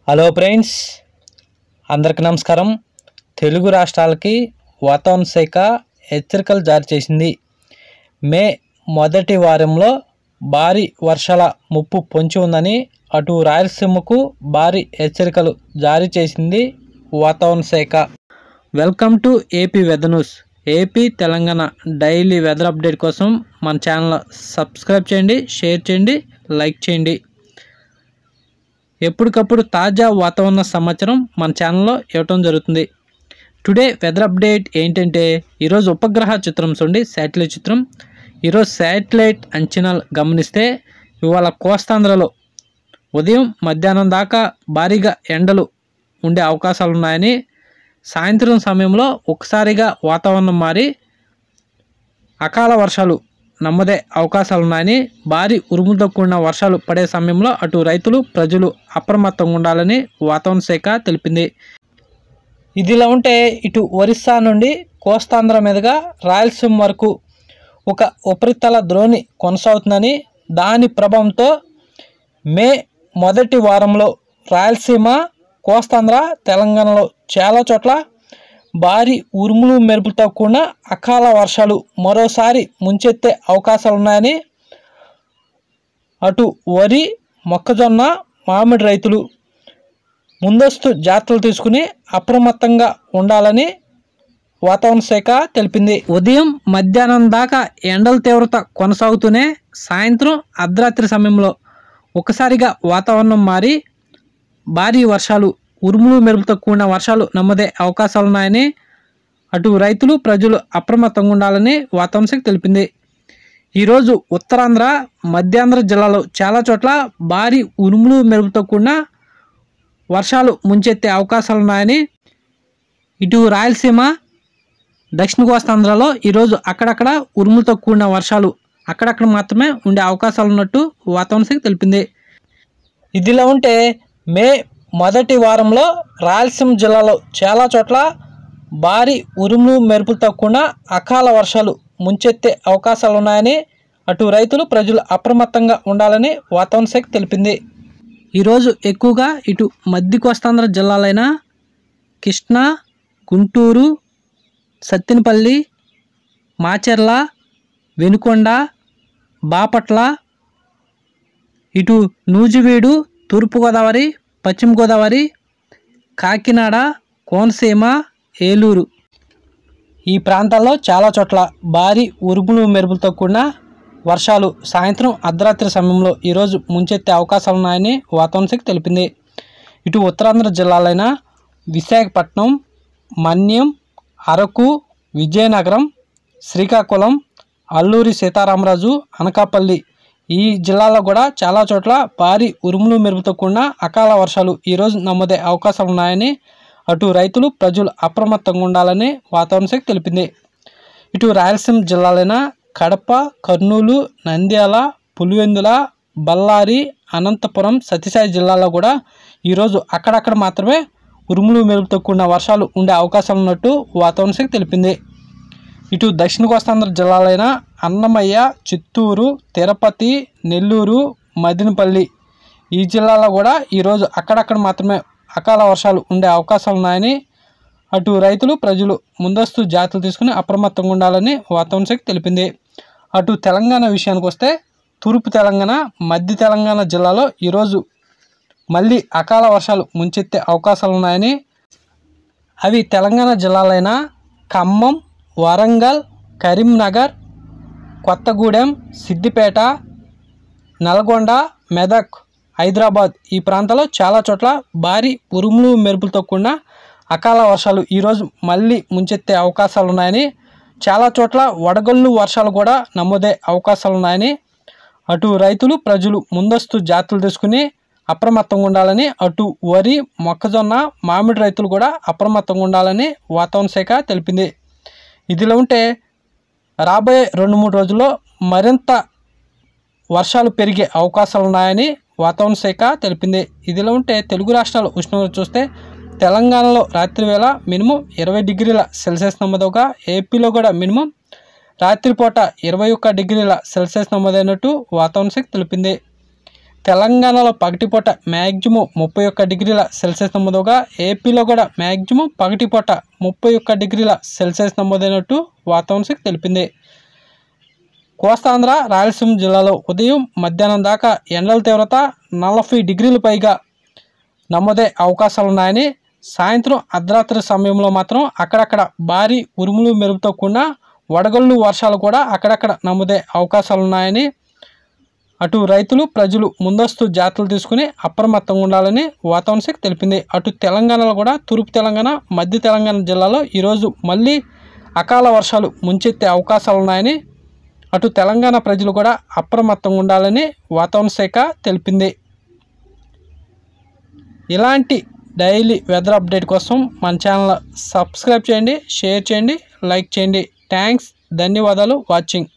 Hello friends, అందరికి నమస్కారం. తెలుగు రాష్ట్రాలకి వాతావరణ శాఖ హెచ్చరికలు జారీ చేసింది. మే మొదటి వారంలో భారీ వర్షాల ముప్పు పొంచి ఉందని అటు రాయలసీమకు భారీ హెచ్చరికలు జారీ చేసింది వాతావరణ శాఖ. Welcome to AP weather news. AP Telangana daily weather update కోసం మన ఛానల్ సబ్స్క్రైబ్ చేయండి, షేర్ చేయండి, లైక్ చేయండి. ఎప్పటికప్పుడు తాజా వాతావరణ సమాచారం మన ఛానల్లో ఇవ్వటం జరుగుతుంది. టుడే వెదర్ అప్డేట్ ఏంటంటే, ఈరోజు ఉపగ్రహ చిత్రం చూడండి, శాటిలైట్ చిత్రం. ఈరోజు శాటిలైట్ అంచనాలు గమనిస్తే ఇవాళ కోస్తాంధ్రలో ఉదయం మధ్యాహ్నం దాకా భారీగా ఎండలు ఉండే అవకాశాలు ఉన్నాయని, సాయంత్రం సమయంలో ఒకసారిగా వాతావరణం మారి అకాల వర్షాలు నమ్మదే అవకాశాలున్నాయని, భారీ ఉరుములతో కూడిన వర్షాలు పడే సమయంలో అటు రైతులు ప్రజలు అప్రమత్తంగా ఉండాలని వాతావరణ శాఖ తెలిపింది. ఇదిలా ఉంటే ఇటు ఒరిస్సా నుండి కోస్తాంధ్ర మీదుగా రాయలసీమ వరకు ఒక ఉపరితల ద్రోణి కొనసాగుతుందని, దాని ప్రభావంతో మే మొదటి వారంలో రాయలసీమ, కోస్తాంధ్ర, తెలంగాణలో చాలా చోట్ల భారీ ఉరుములు మెరుపులతో కూడిన అకాల వర్షాలు మరోసారి ముంచెత్తే అవకాశాలు ఉన్నాయని, అటు వరి, మొక్కజొన్న, మామిడి రైతులు ముందస్తు జాగ్రత్తలు తీసుకుని అప్రమత్తంగా ఉండాలని వాతావరణ శాఖ తెలిపింది. ఉదయం మధ్యాహ్నం దాకా ఎండల తీవ్రత కొనసాగుతూనే సాయంత్రం అర్ధరాత్రి సమయంలో ఒకసారిగా వాతావరణం మారి భారీ వర్షాలు, ఉరుములు మెరుపులతో కూడిన వర్షాలు నమ్మదే అవకాశాలున్నాయని, అటు రైతులు ప్రజలు అప్రమత్తంగా ఉండాలని వాతావరణ శాఖ తెలిపింది. ఈరోజు ఉత్తరాంధ్ర, మధ్యాంధ్ర జిల్లాలో చాలా చోట్ల భారీ ఉరుములు మెరుపులతో కూడిన వర్షాలు ముంచెత్తే అవకాశాలున్నాయని, ఇటు రాయలసీమ, దక్షిణ కోస్తాంధ్రలో ఈరోజు అక్కడక్కడ ఉరుములతో కూడిన వర్షాలు అక్కడక్కడ మాత్రమే ఉండే అవకాశాలు ఉన్నట్టు వాతావరణ శాఖ తెలిపింది. ఇదిలా ఉంటే మే మొదటి వారంలో రాయలసీమ జిల్లాలో చాలా చోట్ల భారీ ఉరుములు మెరుపులతో కూడిన అకాల వర్షాలు ముంచెత్తే అవకాశాలు ఉన్నాయని, అటు రైతులు ప్రజలు అప్రమత్తంగా ఉండాలని వాతావరణ శాఖ తెలిపింది. ఈరోజు ఎక్కువగా ఇటు మధ్య కోస్తాంధ్ర జిల్లాలైన కృష్ణా, గుంటూరు, సత్తెనపల్లి, మాచర్ల, వెనుకొండ, బాపట్ల, ఇటు నూజివీడు, తూర్పుగోదావరి, పశ్చిమ గోదావరి, కాకినాడ, కోనసీమ, ఏలూరు ఈ ప్రాంతాల్లో చాలా చోట్ల భారీ ఉరుములు మెరుపులతో కూడిన వర్షాలు సాయంత్రం అర్ధరాత్రి సమయంలో ఈరోజు ముంచెత్తే అవకాశాలు ఉన్నాయని వాతావరణ శాఖ తెలిపింది. ఇటు ఉత్తరాంధ్ర జిల్లాలైన విశాఖపట్నం, మన్యం, అరకు, విజయనగరం, శ్రీకాకుళం, అల్లూరి సీతారామరాజు, అనకాపల్లి ఈ జిల్లాలో కూడా చాలా చోట్ల భారీ ఉరుములు మెరుపుతో కూడిన అకాల వర్షాలు ఈరోజు నమ్మదే అవకాశాలు ఉన్నాయని, అటు రైతులు ప్రజలు అప్రమత్తంగా ఉండాలని వాతావరణ శాఖ తెలిపింది. ఇటు రాయలసీమ జిల్లాలైన కడప, కర్నూలు, నంద్యాల, పులివెందుల, బళ్ళారి, అనంతపురం, సత్యసాయి జిల్లాలో కూడా ఈరోజు అక్కడక్కడ మాత్రమే ఉరుములు మెరుపుతో కూడిన వర్షాలు ఉండే అవకాశాలు ఉన్నట్టు వాతావరణ శాఖ తెలిపింది. ఇటు దక్షిణ కోస్తాంధ్ర జిల్లాలైన అన్నమయ్య, చిత్తూరు, తిరుపతి, నెల్లూరు, మదినపల్లి ఈ జిల్లాలో కూడా ఈరోజు అక్కడక్కడ మాత్రమే అకాల వర్షాలు ఉండే అవకాశాలు ఉన్నాయని, అటు రైతులు ప్రజలు ముందస్తు జాగ్రత్తలు తీసుకుని అప్రమత్తంగా ఉండాలని వాతావరణ శాఖ తెలిపింది. అటు తెలంగాణ విషయానికి వస్తే తూర్పు తెలంగాణ, మధ్య తెలంగాణ జిల్లాలో ఈరోజు మళ్ళీ అకాల వర్షాలు ముంచెత్తే అవకాశాలు ఉన్నాయని, అవి తెలంగాణ జిల్లాలైన ఖమ్మం, వరంగల్, కరీంనగర్, కొత్తగూడెం, సిద్దిపేట, నల్గొండ, మెదక్, హైదరాబాద్ ఈ ప్రాంతాల్లో చాలా చోట్ల భారీ ఉరుములు మెరుపులతో కూడిన అకాల వర్షాలు ఈరోజు మళ్ళీ ముంచెత్తే అవకాశాలు ఉన్నాయని, చాలా చోట్ల వడగళ్ళు వర్షాలు కూడా నమోదే అవకాశాలు ఉన్నాయని, అటు రైతులు ప్రజలు ముందస్తు జాగ్రత్తలు తీసుకుని అప్రమత్తంగా ఉండాలని, అటు వరి, మొక్కజొన్న, మామిడి రైతులు కూడా అప్రమత్తంగా ఉండాలని వాతావరణ శాఖ తెలిపింది. ఇదిలో ఉంటే రాబోయే 2-3 రోజుల్లో మరింత వర్షాలు పెరిగే అవకాశాలు ఉన్నాయని వాతావరణ శాఖ తెలిపింది. ఇదిలో ఉంటే తెలుగు రాష్ట్రాల ఉష్ణోగ్రత చూస్తే తెలంగాణలో రాత్రి వేళ మినిమం 20 డిగ్రీల సెల్సియస్ నమోదవగా, ఏపీలో కూడా మినిమం రాత్రిపూట 21 డిగ్రీల సెల్సియస్ నమోదైనట్టు వాతావరణ శాఖ తెలిపింది. తెలంగాణలో పగటిపూట మ్యాక్సిమం 31 డిగ్రీల సెల్సియస్ నమోదుగా, ఏపీలో కూడా మ్యాక్సిమం పగటిపూట 31 డిగ్రీల సెల్సియస్ నమోదైనట్టు వాతావరణ శాఖ తెలిపింది. కోస్తాంధ్ర, రాయలసీమ జిల్లాలో ఉదయం మధ్యాహ్నం దాకా ఎండల తీవ్రత 40 డిగ్రీలు పైగా నమోదే అవకాశాలున్నాయని, సాయంత్రం అర్ధరాత్రి సమయంలో మాత్రం అక్కడక్కడ భారీ ఉరుములు మెరుపుతో కూడిన వడగళ్ళు వర్షాలు కూడా అక్కడక్కడ నమోదే అవకాశాలున్నాయని, అటు రైతులు ప్రజలు ముందస్తు జాగ్రత్తలు తీసుకుని అప్రమత్తంగా ఉండాలని వాతావరణ శాఖ తెలిపింది. అటు తెలంగాణలో కూడా తూర్పు తెలంగాణ, మధ్య తెలంగాణ జిల్లాలో ఈరోజు మళ్ళీ అకాల వర్షాలు ముంచెత్తే అవకాశాలున్నాయని, అటు తెలంగాణ ప్రజలు కూడా అప్రమత్తంగా ఉండాలని వాతావరణ శాఖ తెలిపింది. ఇలాంటి డైలీ వెదర్ అప్డేట్ కోసం మన ఛానల్ సబ్స్క్రైబ్ చేయండి, షేర్ చేయండి, లైక్ చేయండి. థ్యాంక్స్, ధన్యవాదాలు వాచింగ్.